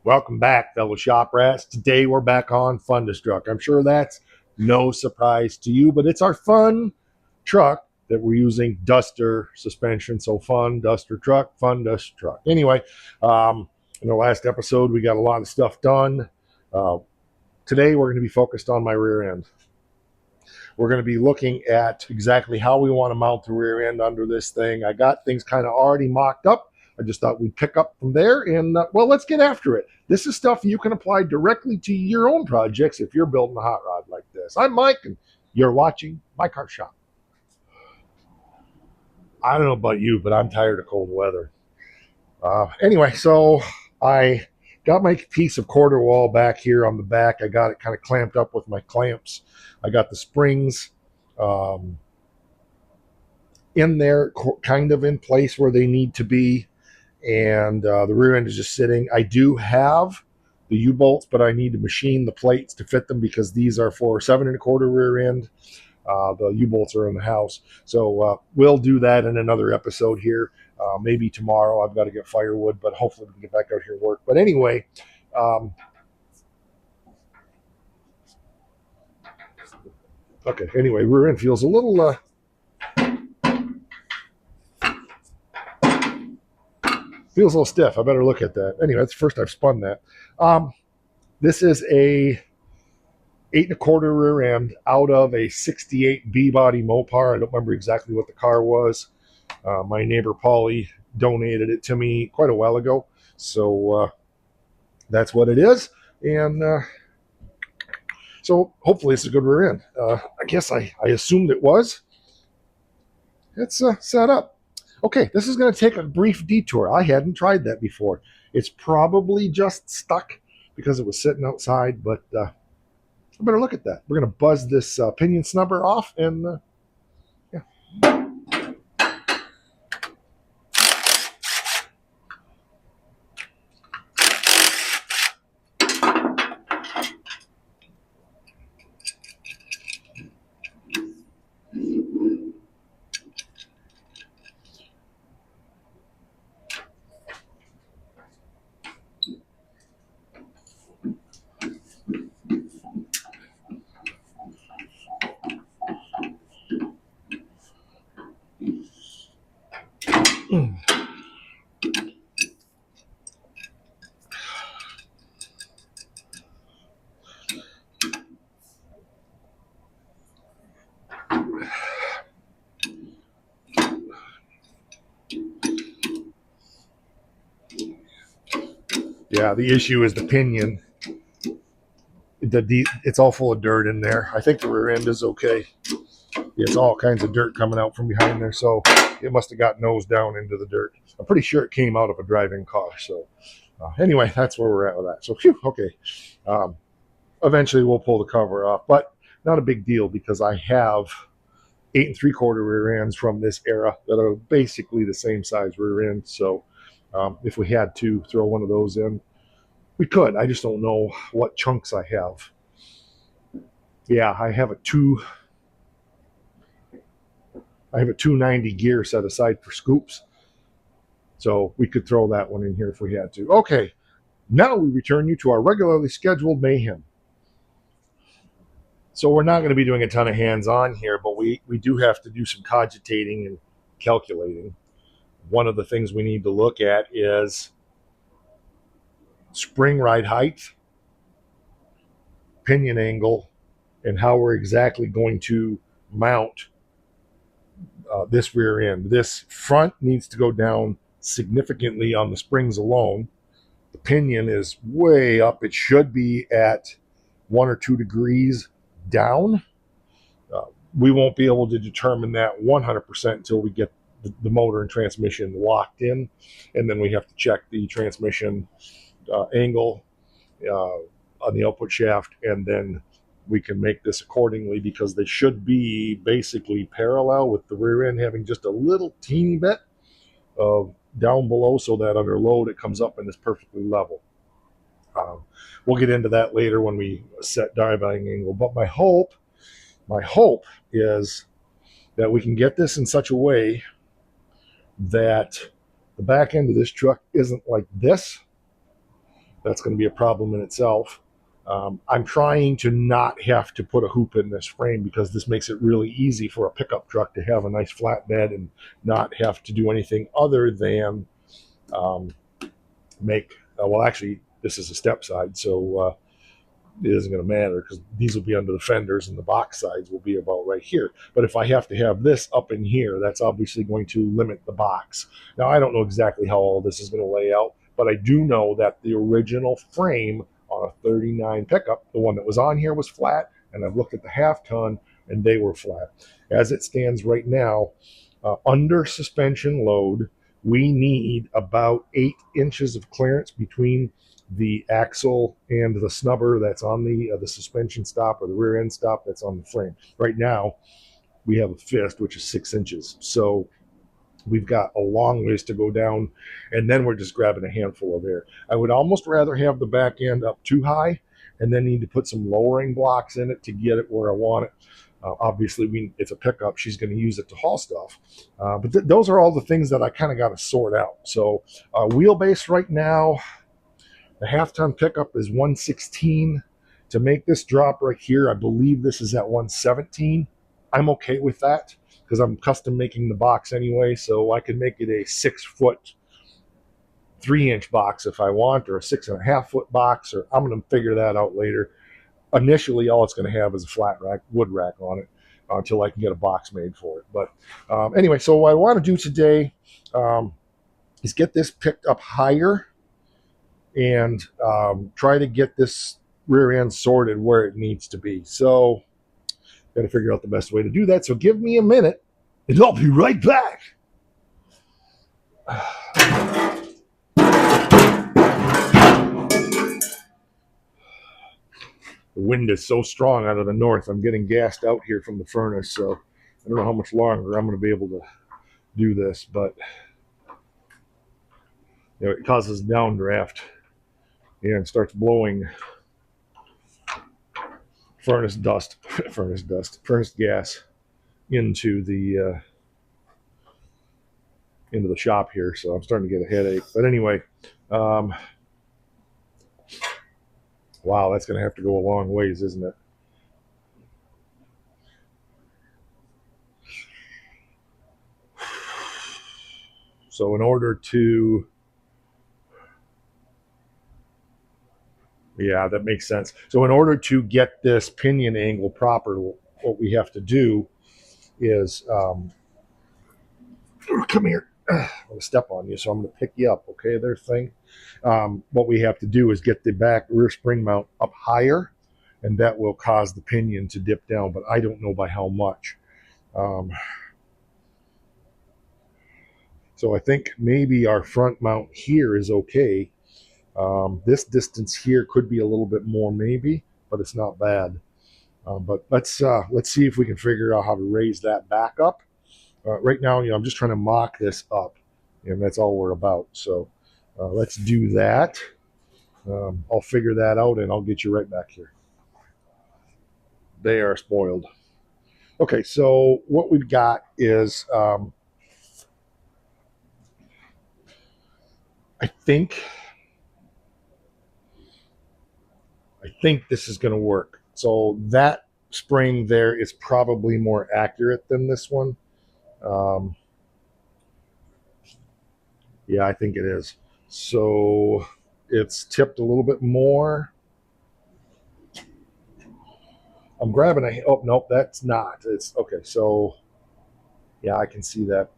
Welcome back, fellow shop rats. Today we're back on Fun Destruct. I'm sure that's no surprise to you, but it's our fun truck that we're using duster suspension. So fun duster truck, fun duster truck. Anyway, in the last episode we got a lot of stuff done. Uh, Today we're going to be focused on my rear end. We're going to be looking at exactly how we want to mount the rear end under this thing. I got things kind of already mocked up. I just thought we'd pick up from there and, well, let's get after it. This is stuff you can apply directly to your own projects if you're building a hot rod like this. I'm Mike, and you're watching My Car Shop. I don't know about you, but I'm tired of cold weather. Anyway, so I got my piece of quarter wall back here on the back. I got it kind of clamped up with my clamps. I got the springs um, in there, kind of in place where they need to be, and the rear end is just sitting. I do have the U-bolts, but I need to machine the plates to fit them because these are for 7 1/4 rear end. The U-bolts are in the house, so we'll do that in another episode here. Maybe tomorrow. I've got to get firewood, but hopefully we can get back out here and work. But anyway, um, okay. Anyway, rear end feels a little stiff. I better look at that. Anyway, that's the first I've spun that. This is a 8 1/4 rear end out of a 68 B body Mopar. I don't remember exactly what the car was. My neighbor Paulie donated it to me quite a while ago, so that's what it is. And so hopefully it's a good rear end. I guess I assumed it was. It's set up. Okay, this is going to take a brief detour. I hadn't tried that before. It's probably just stuck because it was sitting outside, but I better look at that. We're going to buzz this pinion snubber off and yeah. Yeah, the issue is the pinion. It's all full of dirt in there. I think the rear end is okay. It's all kinds of dirt coming out from behind there, so it must have got nose down into the dirt. I'm pretty sure it came out of a driving car. So anyway, that's where we're at with that. So phew, okay. Um, Eventually we'll pull the cover off, but not a big deal because I have 8 3/4 rear ends from this era that are basically the same size rear end. So if we had to throw one of those in, we could. I just don't know what chunks I have. Yeah, I have a 290 gear set aside for scoops. So we could throw that one in here if we had to. Okay, now we return you to our regularly scheduled mayhem. So we're not going to be doing a ton of hands-on here, but we do have to do some cogitating and calculating. One of the things we need to look at is spring ride height, pinion angle, and how we're exactly going to mount this rear end. This front needs to go down significantly on the springs alone. The pinion is way up. It should be at 1 or 2 degrees down. We won't be able to determine that 100% until we get the motor and transmission locked in, and then we have to check the transmission angle on the output shaft, and then we can make this accordingly because they should be basically parallel, with the rear end having just a little teeny bit of down below so that under load it comes up and is perfectly level. We'll get into that later when we set driving angle, but my hope is that we can get this in such a way that the back end of this truck isn't like this, That's going to be a problem in itself. I'm trying to not have to put a hoop in this frame because this makes it really easy for a pickup truck to have a nice flatbed and not have to do anything other than um, make, well, actually, this is a step side, so it isn't going to matter because these will be under the fenders and the box sides will be about right here. But if I have to have this up in here, that's obviously going to limit the box. Now, I don't know exactly how all this is going to lay out, but I do know that the original frame on a 39 pickup, the one that was on here was flat, and I've looked at the half ton and they were flat. As it stands right now, under suspension load, we need about 8 inches of clearance between the axle and the snubber that's on the suspension stop or the rear end stop that's on the frame. Right now, we have a fist, which is 6 inches. So we've got a long ways to go down, and then we're just grabbing a handful of air. I would almost rather have the back end up too high and then need to put some lowering blocks in it to get it where I want it. Obviously, it's a pickup. She's going to use it to haul stuff. But those are all the things that I kind of got to sort out. So wheelbase right now, the half-ton pickup is 116. To make this drop right here, I believe this is at 117. I'm okay with that because I'm custom making the box anyway, so I can make it a 6-foot, 3-inch box if I want, or a 6.5-foot box, or I'm going to figure that out later. Initially, all it's going to have is a flat rack, wood rack on it until I can get a box made for it. But anyway, so what I want to do today is get this picked up higher and try to get this rear end sorted where it needs to be. So, got to figure out the best way to do that. So, give me a minute, and I'll be right back. The wind is so strong out of the north. I'm getting gassed out here from the furnace, so I don't know how much longer I'm going to be able to do this, but it causes downdraft and starts blowing furnace gas into the shop here. So I'm starting to get a headache. But anyway, wow, that's going to have to go a long ways, isn't it? So in order to, yeah, that makes sense. So in order to get this pinion angle proper, what we have to do is, come here. I'm going to step on you, so I'm going to pick you up. Okay, there, thing. What we have to do is get the back rear spring mount up higher, and that will cause the pinion to dip down, but I don't know by how much. So I think maybe our front mount here is okay. This distance here could be a little bit more, maybe, but it's not bad. But let's see if we can figure out how to raise that back up. Right now, I'm just trying to mock this up, and that's all we're about. So let's do that. I'll figure that out, and I'll get you right back here. They are spoiled. Okay, so what we've got is I think this is going to work. So that spring there is probably more accurate than this one. Yeah, I think it is. So it's tipped a little bit more. I'm grabbing a, oh, nope, that's not. It's okay. So yeah, I can see that.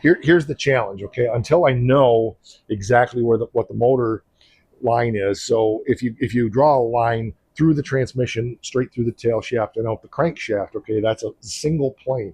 Here's the challenge. Okay. Until I know exactly what the motor line is. So if you draw a line through the transmission, straight through the tail shaft and out the crankshaft, okay, that's a single plane.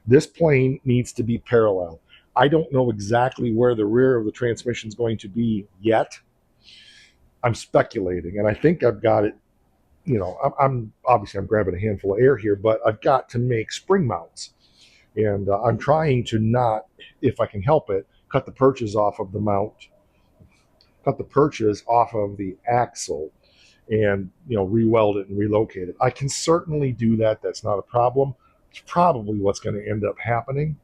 This plane needs to be parallel. I don't know exactly where the rear of the transmission is going to be yet. I'm speculating, and I think I've got it. I'm obviously I'm grabbing a handful of air here, but I've got to make spring mounts, and I'm trying to not, if I can help it, cut the perches off of the mount, cut the perches off of the axle, and re-weld it and relocate it. I can certainly do that. That's not a problem. It's probably what's going to end up happening,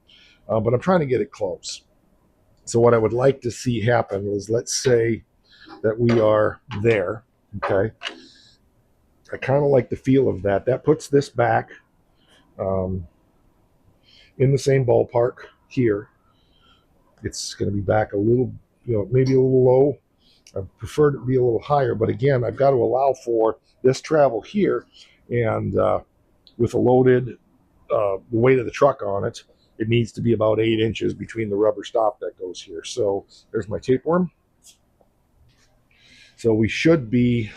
but I'm trying to get it close. So what I would like to see happen is, let's say that we are there. Okay. I kind of like the feel of that. That puts this back um, in the same ballpark here. It's going to be back a little, maybe a little low. I prefer to be a little higher, but again, I've got to allow for this travel here, and with a loaded the weight of the truck on it, it needs to be about 8 inches between the rubber stop that goes here. So there's my tapeworm. So we should be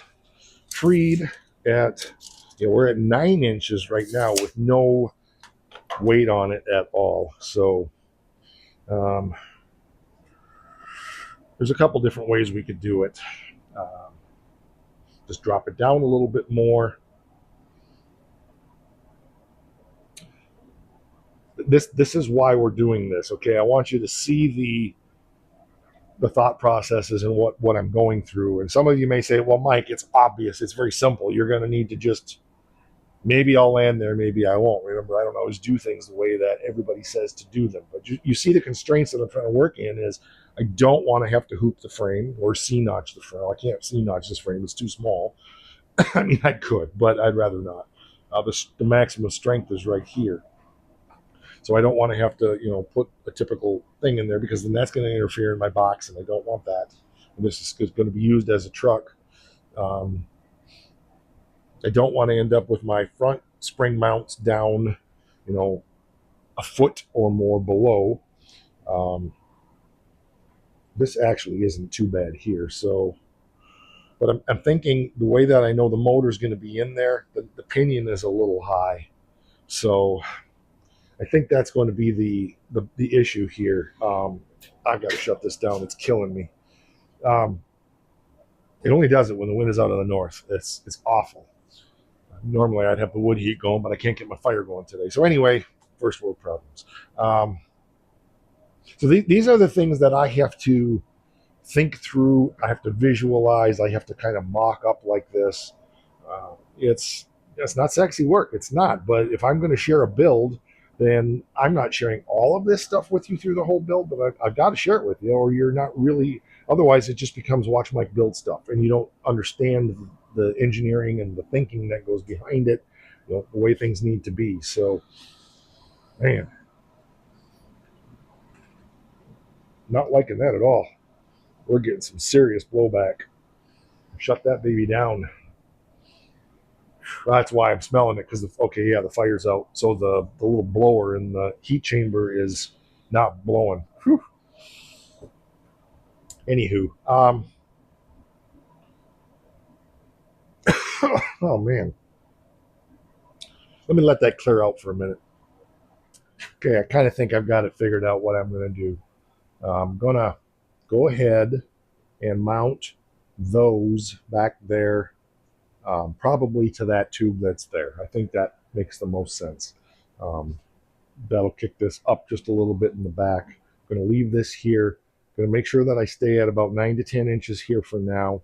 freed at, we're at 9 inches right now with no weight on it at all. So um, there's a couple different ways we could do it. Um, just drop it down a little bit more. This is why we're doing this. Okay, I want you to see the thought processes and what I'm going through. And some of you may say, well, Mike, it's obvious. It's very simple. You're going to need to just, maybe I'll land there, maybe I won't. Remember, I don't always do things the way that everybody says to do them. But you see the constraints that I'm trying to work in is I don't want to have to hoop the frame or C-notch the frame. I can't C-notch this frame. It's too small. I mean, I could, but I'd rather not. The maximum strength is right here. So I don't want to have to, put a typical thing in there because then that's going to interfere in my box, and I don't want that. And this is going to be used as a truck. I don't want to end up with my front spring mounts down, a foot or more below. This actually isn't too bad here. So, but I'm thinking the way that I know the motor is going to be in there, the pinion is a little high. So I think that's going to be the issue here. I've got to shut this down. It's killing me. It only does it when the wind is out of the north. It's awful. Normally I'd have the wood heat going, but I can't get my fire going today. So anyway, first world problems. So these are the things that I have to think through. I have to visualize. I have to kind of mock up like this. It's not sexy work. It's not. But if I'm going to share a build, then I'm not sharing all of this stuff with you through the whole build, but I've got to share it with you, or you're not really. Otherwise, it just becomes watch Mike build stuff, and you don't understand the engineering and the thinking that goes behind it, the way things need to be. So, man, not liking that at all. We're getting some serious blowback. Shut that baby down. That's why I'm smelling it, because the fire's out. So the little blower in the heat chamber is not blowing. Whew. Anywho, oh man, let me let that clear out for a minute. Okay, I kind of think I've got it figured out what I'm going to do. I'm going to go ahead and mount those back there, probably to that tube that's there. I think that makes the most sense. That'll kick this up just a little bit in the back. I'm going to leave this here. I'm going to make sure that I stay at about 9 to 10 inches here for now.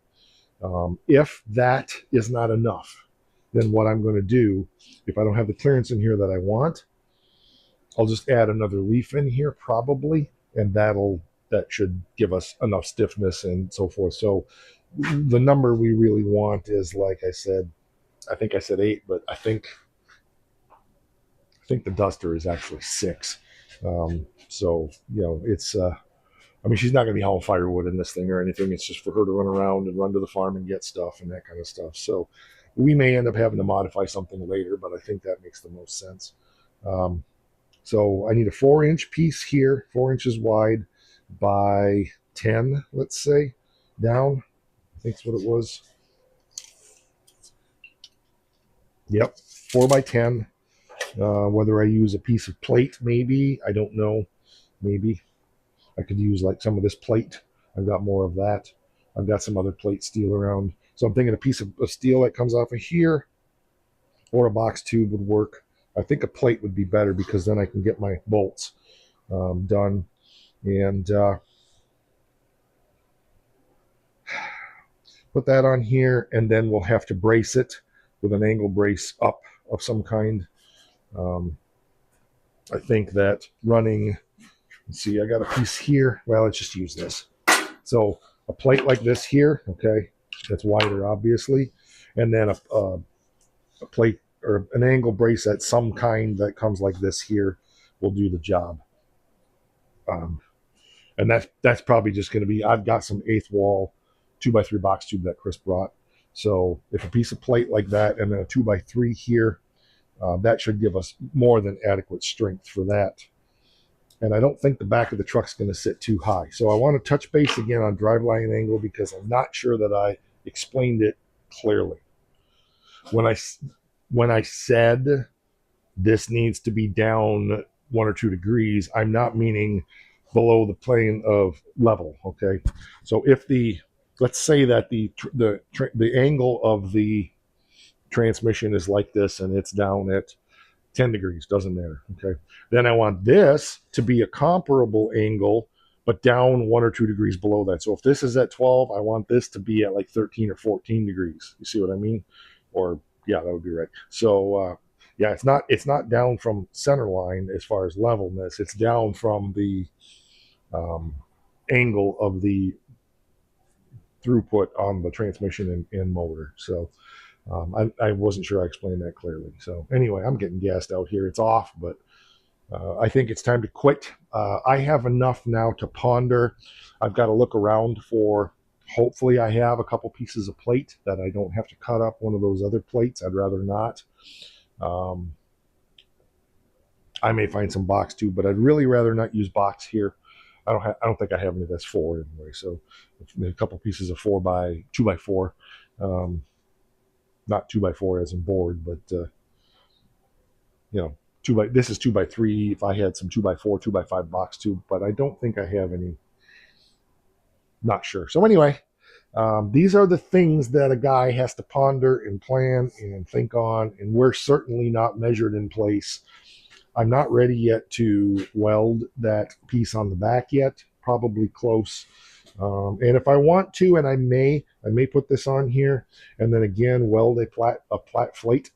If that is not enough, then what I'm going to do, if I don't have the clearance in here that I want, I'll just add another leaf in here probably, and that should give us enough stiffness and so forth. So the number we really want is, like I said, I think I said 8, but I think the duster is actually 6. So it's I mean, she's not going to be hauling firewood in this thing or anything. It's just for her to run around and run to the farm and get stuff and that kind of stuff. So we may end up having to modify something later, but I think that makes the most sense. So I need a 4-inch piece here, 4 inches wide by 10, let's say, down. I think that's what it was. Yep, 4 by 10. Whether I use a piece of plate, maybe, I don't know. Maybe I could use like some of this plate. I've got more of that. I've got some other plate steel around. So I'm thinking a piece of steel that comes off of here or a box tube would work. I think a plate would be better because then I can get my bolts done. And put that on here, and then we'll have to brace it with an angle brace up of some kind. I think that running, let's see, I got a piece here. Well, let's just use this. So a plate like this here, okay, that's wider obviously, and then a plate or an angle brace at some kind that comes like this here will do the job. Um, and that's probably just going to be. I've got some eighth wall 2x3 box tube that Chris brought. So if a piece of plate like that and then a 2x3 here, that should give us more than adequate strength for that. And I don't think the back of the truck's going to sit too high. So I want to touch base again on driveline angle because I'm not sure that I explained it clearly. When I said this needs to be down 1 or 2 degrees, I'm not meaning below the plane of level. Okay, so if let's say that the angle of the transmission is like this and it's down at 10 degrees, doesn't matter. Okay, then I want this to be a comparable angle but down 1 or 2 degrees below that. So if this is at 12, I want this to be at like 13 or 14 degrees. You see what I mean? Or yeah, that would be right. So yeah, it's not down from center line as far as levelness. It's down from the angle of the throughput on the transmission and motor. So I wasn't sure I explained that clearly. So anyway, I'm getting gassed out here. It's off, but I think it's time to quit. I have enough now to ponder. I've got to look around for, hopefully I have a couple pieces of plate that I don't have to cut up one of those other plates. I'd rather not. I may find some box too, but I'd really rather not use box here. I don't think I have any that's 4 anyway. So a couple pieces of 2x4, not 2x4 as in board, but you know, this is 2x3. If I had some 2x4, 2x5 box tube, but I don't think I have any. Not sure. So anyway, these are the things that a guy has to ponder and plan and think on, and we're certainly not measured in place. I'm not ready yet to weld that piece on the back yet. Probably close. And if I want to, and I may put this on here, and then again weld a flat plate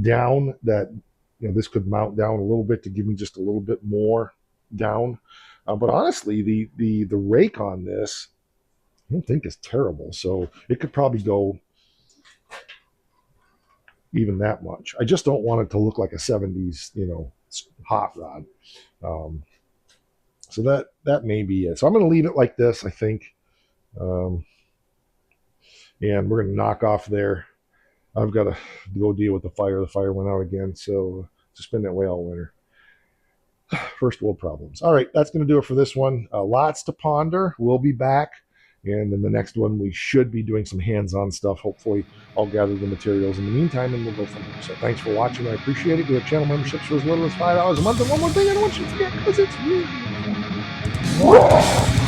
down that, you know, this could mount down a little bit to give me just a little bit more down. But honestly, the rake on this, I don't think is terrible. So it could probably go even that much. I just don't want it to look like a 70s, hot rod. So that may be it. So I'm going to leave it like this, I think. And we're going to knock off there. I've got to go deal with the fire. The fire went out again, so it's been that way all winter. First world problems. All right, that's going to do it for this one. Lots to ponder. We'll be back. And in the next one, we should be doing some hands-on stuff. Hopefully, I'll gather the materials in the meantime, and we'll go from there. So thanks for watching. I appreciate it. We have channel memberships for as little as $5 a month. And one more thing I don't want you to forget, because it's really important.